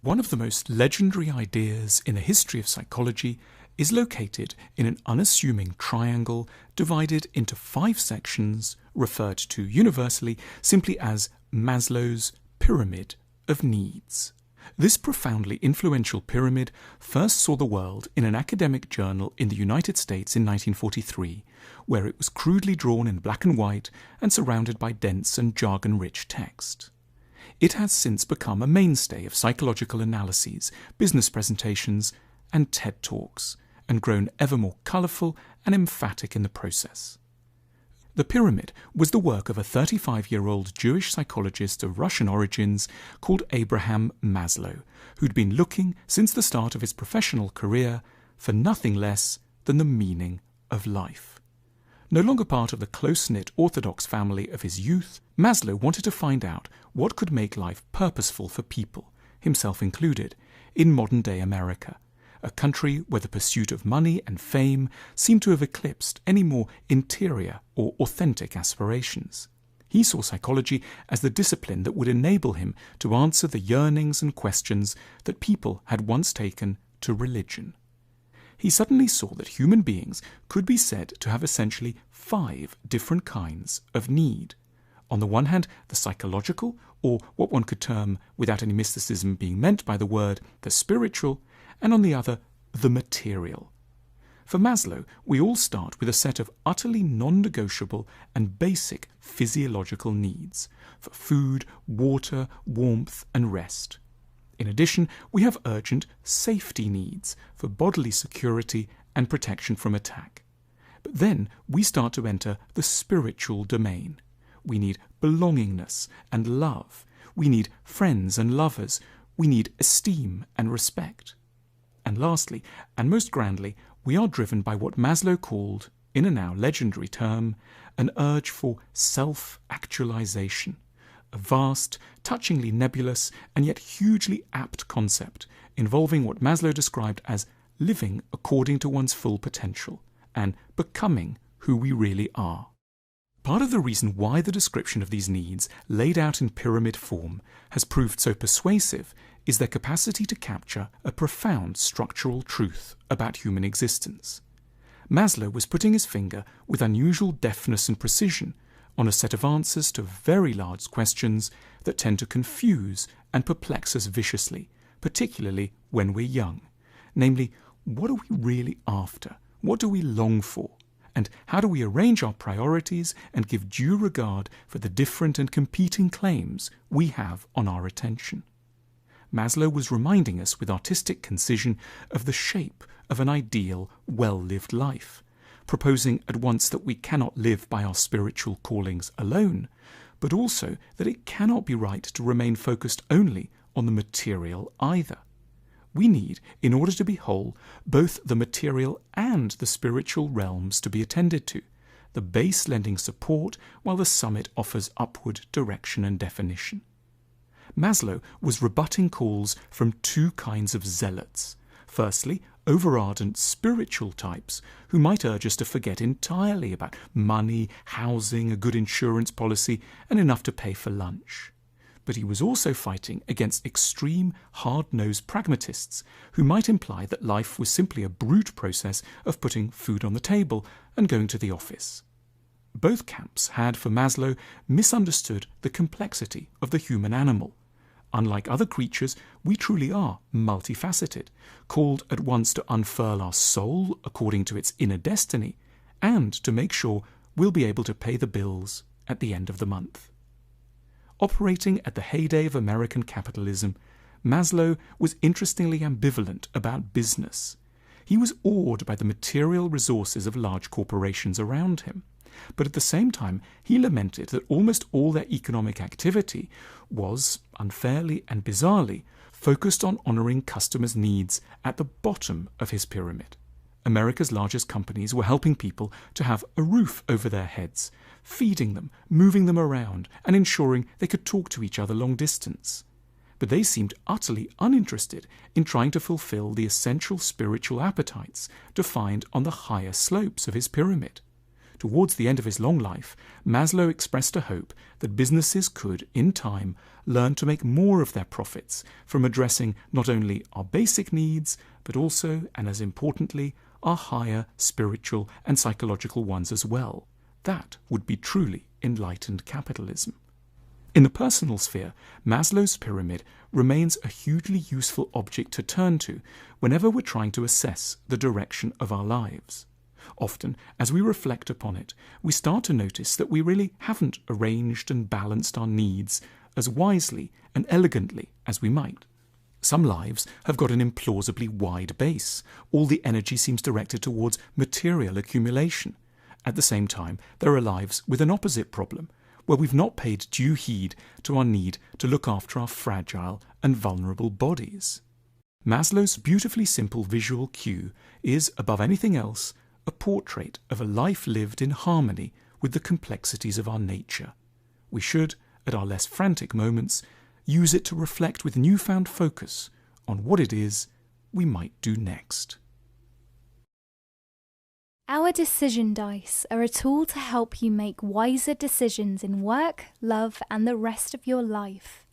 One of the most legendary ideas in the history of psychology is located in an unassuming triangle divided into 5 sections, referred to universally simply as Maslow's pyramid of needs. This profoundly influential pyramid first saw the world in an academic journal in the United States in 1943, where it was crudely drawn in black and white and surrounded by dense and jargon-rich text. It has since become a mainstay of psychological analyses, business presentations, and TED Talks, and grown ever more colourful and emphatic in the process. The pyramid was the work of a 35-year-old Jewish psychologist of Russian origins called Abraham Maslow, who'd been looking, since the start of his professional career, for nothing less than the meaning of life. No longer part of the close-knit Orthodox family of his youth, Maslow wanted to find out what could make life purposeful for people, himself included, in modern-day America, a country where the pursuit of money and fame seemed to have eclipsed any more interior or authentic aspirations. He saw psychology as the discipline that would enable him to answer the yearnings and questions that people had once taken to religion. He suddenly saw that human beings could be said to have essentially 5 different kinds of need. On the one hand, the psychological, or what one could term, without any mysticism being meant by the word, the spiritual, and on the other, the material. For Maslow, we all start with a set of utterly non-negotiable and basic physiological needs for food, water, warmth, and rest. In addition, we have urgent safety needs for bodily security and protection from attack. But then we start to enter the spiritual domain. We need belongingness and love. We need friends and lovers. We need esteem and respect. And lastly, and most grandly, we are driven by what Maslow called, in a now legendary term, an urge for self-actualization. A vast, touchingly nebulous, and yet hugely apt concept involving what Maslow described as living according to one's full potential and becoming who we really are. Part of the reason why the description of these needs, laid out in pyramid form, has proved so persuasive is their capacity to capture a profound structural truth about human existence. Maslow was putting his finger with unusual deftness and precision on a set of answers to very large questions that tend to confuse and perplex us viciously, particularly when we're young. Namely, what are we really after? What do we long for? And how do we arrange our priorities and give due regard for the different and competing claims we have on our attention? Maslow was reminding us with artistic concision of the shape of an ideal, well-lived life, proposing at once that we cannot live by our spiritual callings alone, but also that it cannot be right to remain focused only on the material either. We need, in order to be whole, both the material and the spiritual realms to be attended to, the base lending support while the summit offers upward direction and definition. Maslow was rebutting calls from 2 kinds of zealots. Firstly, over-ardent spiritual types who might urge us to forget entirely about money, housing, a good insurance policy, and enough to pay for lunch. But he was also fighting against extreme, hard-nosed pragmatists who might imply that life was simply a brute process of putting food on the table and going to the office. Both camps had, for Maslow, misunderstood the complexity of the human animal. Unlike other creatures, we truly are multifaceted, called at once to unfurl our soul according to its inner destiny, and to make sure we'll be able to pay the bills at the end of the month. Operating at the heyday of American capitalism, Maslow was interestingly ambivalent about business. He was awed by the material resources of large corporations around him, but at the same time he lamented that almost all their economic activity was, unfairly and bizarrely, focused on honouring customers' needs at the bottom of his pyramid. America's largest companies were helping people to have a roof over their heads, feeding them, moving them around, and ensuring they could talk to each other long distance. But they seemed utterly uninterested in trying to fulfill the essential spiritual appetites defined on the higher slopes of his pyramid. Towards the end of his long life, Maslow expressed a hope that businesses could, in time, learn to make more of their profits from addressing not only our basic needs, but also, and as importantly, our higher spiritual and psychological ones as well. That would be truly enlightened capitalism. In the personal sphere, Maslow's pyramid remains a hugely useful object to turn to whenever we're trying to assess the direction of our lives. Often, as we reflect upon it, we start to notice that we really haven't arranged and balanced our needs as wisely and elegantly as we might. Some lives have got an implausibly wide base. All the energy seems directed towards material accumulation. At the same time, there are lives with an opposite problem, where we've not paid due heed to our need to look after our fragile and vulnerable bodies. Maslow's beautifully simple visual cue is, above anything else, a portrait of a life lived in harmony with the complexities of our nature. We should, at our less frantic moments, use it to reflect with newfound focus on what it is we might do next. Our decision dice are a tool to help you make wiser decisions in work, love, and the rest of your life.